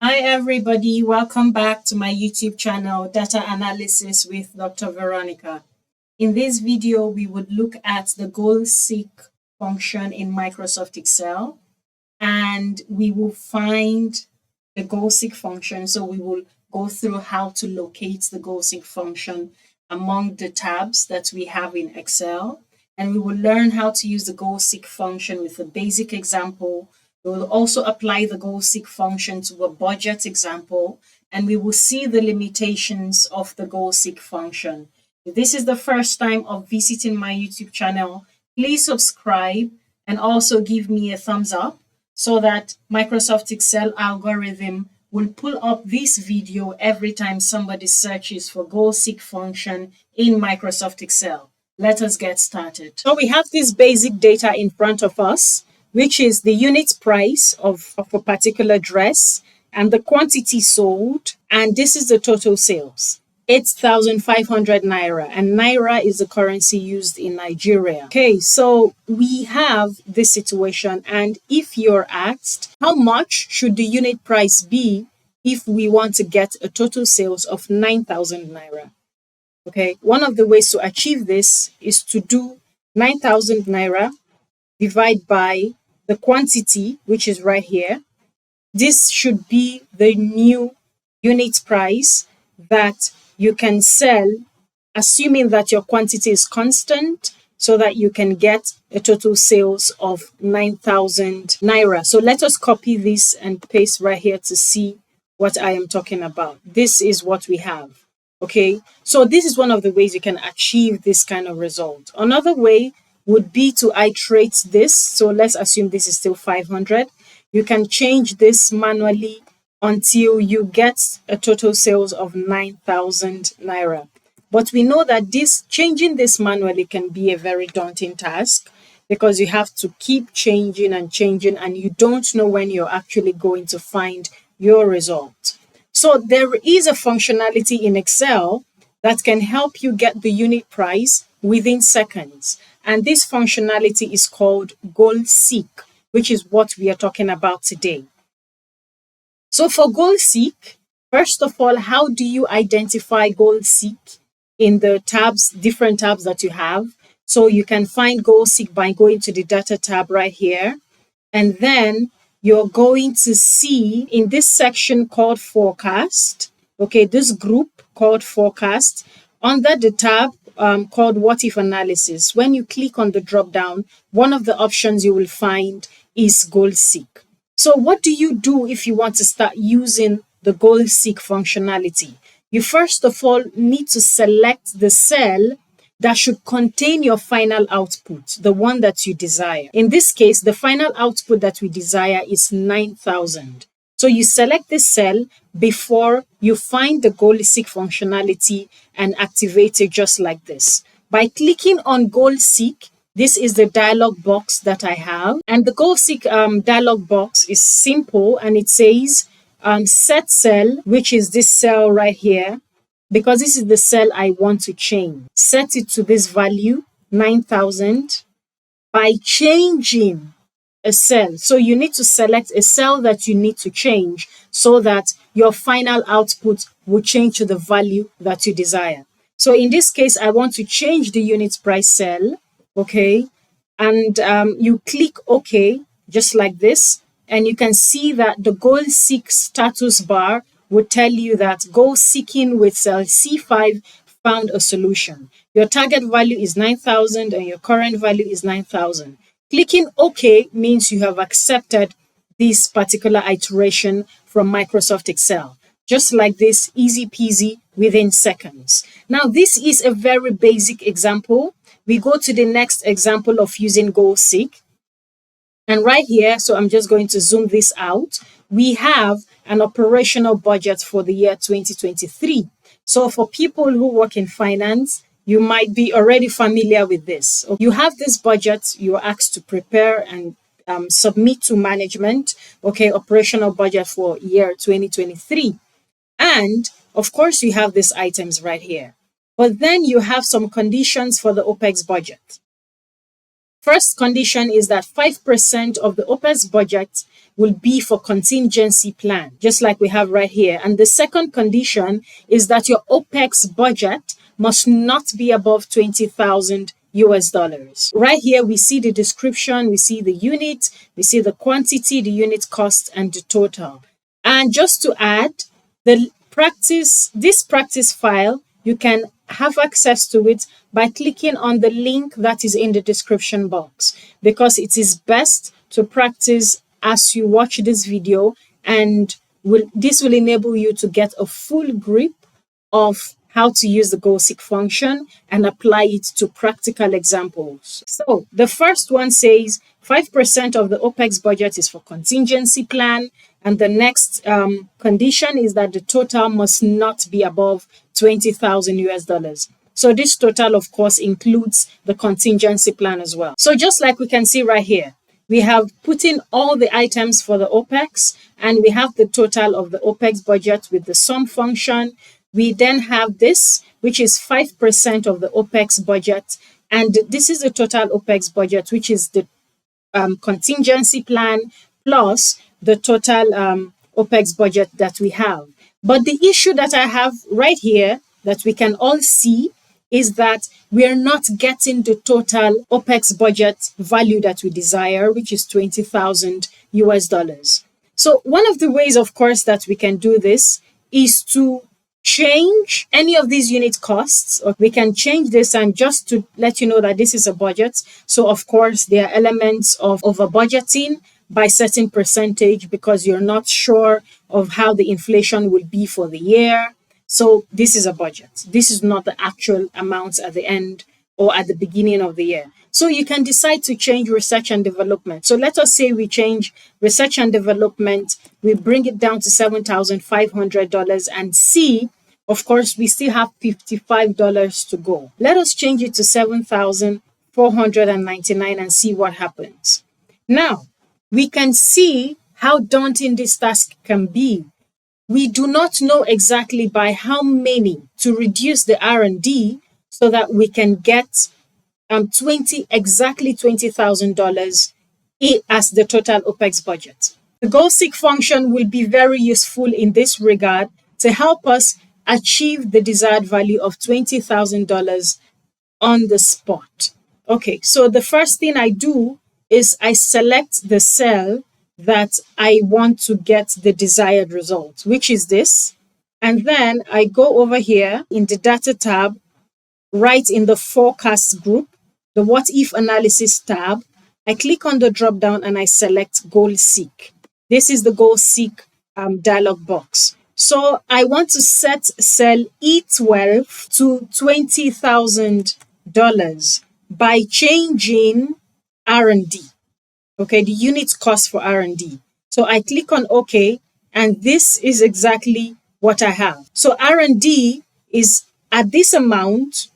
Hi, everybody. Welcome back to my YouTube channel, Data Analysis with Dr. Veronica. In this video, we would look at the goal seek function in Microsoft Excel, and we will find the goal seek function. So we will go through how to locate the goal seek function among the tabs that we have in Excel. And we will learn how to use the goal seek function with a basic example. We will also apply the goal seek function to a budget example, and we will see the limitations of the goal seek function. If this is the first time of visiting my YouTube channel, please subscribe and also give me a thumbs up so that Microsoft Excel algorithm will pull up this video every time somebody searches for goal seek function in Microsoft Excel. Let us get started. So we have this basic data in front of us, which is the unit price of a particular dress and the quantity sold. And this is the total sales, 8,500 Naira. And Naira is the currency used in Nigeria. Okay, so we have this situation. And if you're asked, how much should the unit price be if we want to get a total sales of 9,000 Naira? Okay, one of the ways to achieve this is to do 9,000 Naira divide by the quantity, which is right here. This should be the new unit price that you can sell, assuming that your quantity is constant, so that you can get a total sales of 9,000 Naira. So let us copy this and paste right here to see what I am talking about. This is what we have. Okay, so this is one of the ways you can achieve this kind of result. Another way would be to iterate this. So let's assume this is still 500. You can change this manually until you get a total sales of 9,000 Naira. But we know that changing this manually can be a very daunting task because you have to keep changing and changing, and you don't know when you're actually going to find your result. So there is a functionality in Excel that can help you get the unit price within seconds. And this functionality is called goal seek, which is what we are talking about today. So for goal seek, first of all, how do you identify goal seek in the tabs, different tabs that you have? So you can find goal seek by going to the data tab right here. And then you're going to see in this section called forecast, okay, this group called forecast, under the tab called what if analysis. When you click on the drop down, one of the options you will find is goal seek. So what do you do if you want to start using the goal seek functionality? You first of all need to select the cell that should contain your final output, the one that you desire. In this case, the final output that we desire is 9,000. So you select this cell before you find the goal seek functionality and activate it just like this. By clicking on goal seek, this is the dialog box that I have. And the goal seek dialog box is simple, and it says set cell, which is this cell right here, because this is the cell I want to change. Set it to this value, 9,000, by changing a cell. So you need to select a cell that you need to change so that your final output will change to the value that you desire. So in this case, I want to change the unit price cell, okay? And you click OK, just like this, and you can see that the goal seek status bar would tell you that goal seeking with cell C5 found a solution. Your target value is 9,000 and your current value is 9,000. Clicking OK means you have accepted this particular iteration from Microsoft Excel. Just like this, easy peasy, within seconds. Now, this is a very basic example. We go to the next example of using goal seek. And right here, so I'm just going to zoom this out. We have an operational budget for the year 2023. So for people who work in finance, you might be already familiar with this. You have this budget you're asked to prepare and submit to management, okay, operational budget for year 2023. And of course, you have these items right here. But then you have some conditions for the OPEX budget. First condition is that 5% of the OPEX budget will be for contingency plan, just like we have right here. And the second condition is that your OPEX budget must not be above 20,000 US dollars. Right here, we see the description, we see the unit, we see the quantity, the unit cost, and the total. And just to add, this practice file, you can have access to it by clicking on the link that is in the description box, because it is best to practice as you watch this video, and this will enable you to get a full grip of how to use the goal seek function and apply it to practical examples. So the first one says 5% of the OPEX budget is for contingency plan. And the next condition is that the total must not be above 20,000 US dollars. So this total, of course, includes the contingency plan as well. So just like we can see right here, we have put in all the items for the OPEX, and we have the total of the OPEX budget with the sum function. We then have this, which is 5% of the OPEX budget. And this is the total OPEX budget, which is the contingency plan plus the total OPEX budget that we have. But the issue that I have right here that we can all see is that we are not getting the total OPEX budget value that we desire, which is 20,000 US dollars. So one of the ways, of course, that we can do this is to change any of these unit costs, or we can change this, and just to let you know that this is a budget. So of course, there are elements of over budgeting by certain percentage because you're not sure of how the inflation will be for the year. So this is a budget. This is not the actual amounts at the end or at the beginning of the year. So you can decide to change research and development. So let us say we change research and development, we bring it down to $7,500, and C, of course, we still have $55 to go. Let us change it to $7,499 and see what happens. Now, we can see how daunting this task can be. We do not know exactly by how many to reduce the R&D so that we can get exactly $20,000 as the total OPEX budget. The goal seek function will be very useful in this regard to help us achieve the desired value of $20,000 on the spot. Okay, so the first thing I do is I select the cell that I want to get the desired result, which is this. And then I go over here in the data tab, right in the forecast group, the what if analysis tab. I click on the drop down and I select goal seek. This is the goal seek dialog box. So I want to set cell E12 to $20,000 by changing R&D. Okay, the unit cost for R&D. So I click on OK, and this is exactly what I have. So R&D is at this amount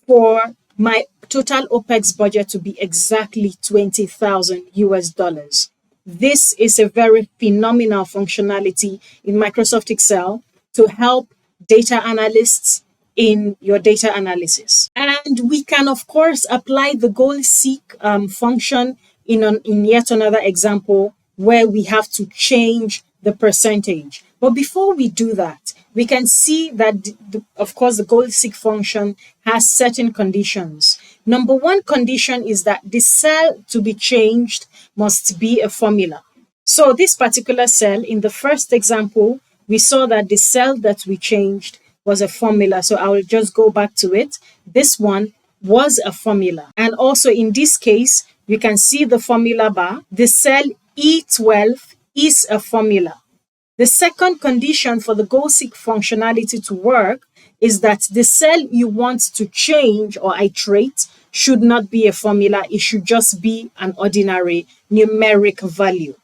for my total OPEX budget to be exactly 20,000 US dollars. This is a very phenomenal functionality in Microsoft Excel to help data analysts in your data analysis. And we can, of course, apply the goal seek function in yet another example where we have to change the percentage. But before we do that, we can see that, of course, the goal seek function has certain conditions. Number one condition is that the cell to be changed must be a formula. So this particular cell, in the first example, we saw that the cell that we changed was a formula. So I will just go back to it. This one was a formula. And also in this case, you can see the formula bar. The cell E12 is a formula. The second condition for the goal seek functionality to work is that the cell you want to change or iterate should not be a formula. It should just be an ordinary numeric value,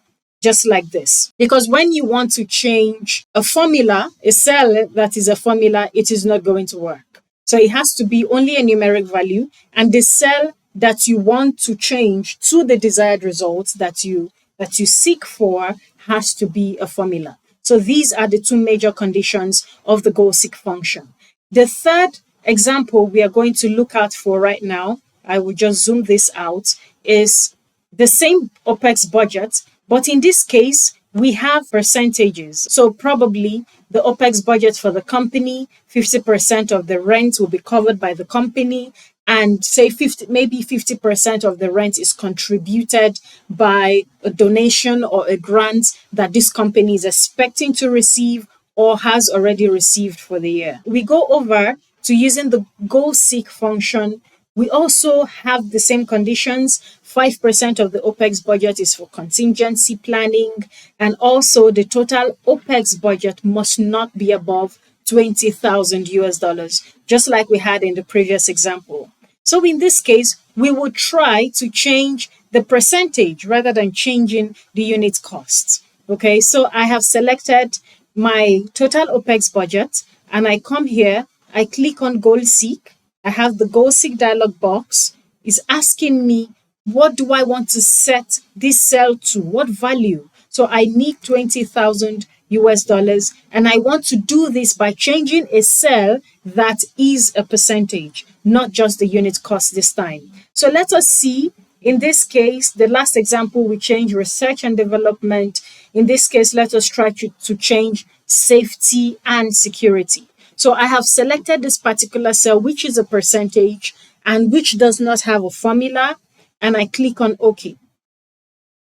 just like this. Because when you want to change a formula, a cell that is a formula, it is not going to work. So it has to be only a numeric value, and the cell that you want to change to the desired results that you seek for has to be a formula. So these are the two major conditions of the goal seek function. The third example we are going to look at for right now, I will just zoom this out, is the same OPEX budget, but in this case, we have percentages. So probably the OPEX budget for the company, 50% of the rent will be covered by the company, and say 50% of the rent is contributed by a donation or a grant that this company is expecting to receive or has already received for the year. We go over to using the goal seek function. We also have the same conditions. 5% of the OPEX budget is for contingency planning, and also the total OPEX budget must not be above 20,000 US dollars, just like we had in the previous example. So in this case, we would try to change the percentage rather than changing the unit costs. Okay, so I have selected my total OPEX budget, and I come here, I click on goal seek. I have the goal seek dialog box. It's asking me, what do I want to set this cell to? What value? So I need 20,000 US dollars, and I want to do this by changing a cell that is a percentage, not just the unit cost this time. So let us see. In this case, the last example, we change research and development. In this case, let us try to change safety and security. So I have selected this particular cell, which is a percentage and which does not have a formula, and I click on OK.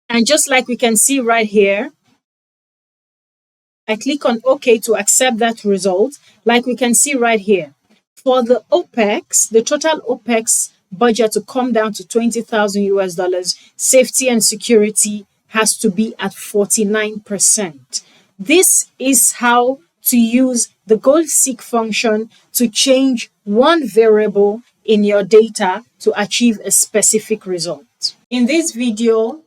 And just like we can see right here, I click on OK to accept that result. Like we can see right here, for the OPEX, the total OPEX budget to come down to 20,000 US dollars, safety and security has to be at 49%. This is how to use the goal seek function to change one variable in your data to achieve a specific result. In this video,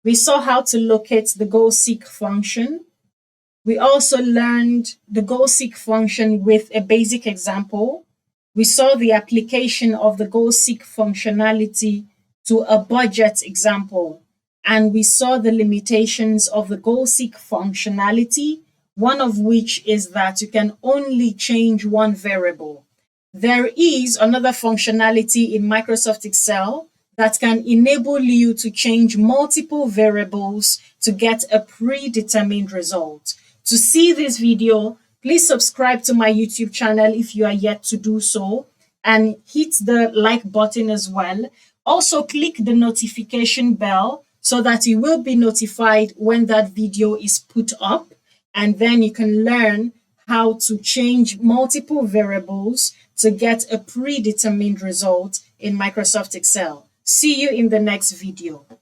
we saw how to locate the goal seek function. We also learned the goal seek function with a basic example. We saw the application of the goal seek functionality to a budget example, and we saw the limitations of the goal seek functionality, one of which is that you can only change one variable. There is another functionality in Microsoft Excel that can enable you to change multiple variables to get a predetermined result. To see this video, please subscribe to my YouTube channel if you are yet to do so, and hit the like button as well. Also, click the notification bell so that you will be notified when that video is put up, and then you can learn how to change multiple variables to get a predetermined result in Microsoft Excel. See you in the next video.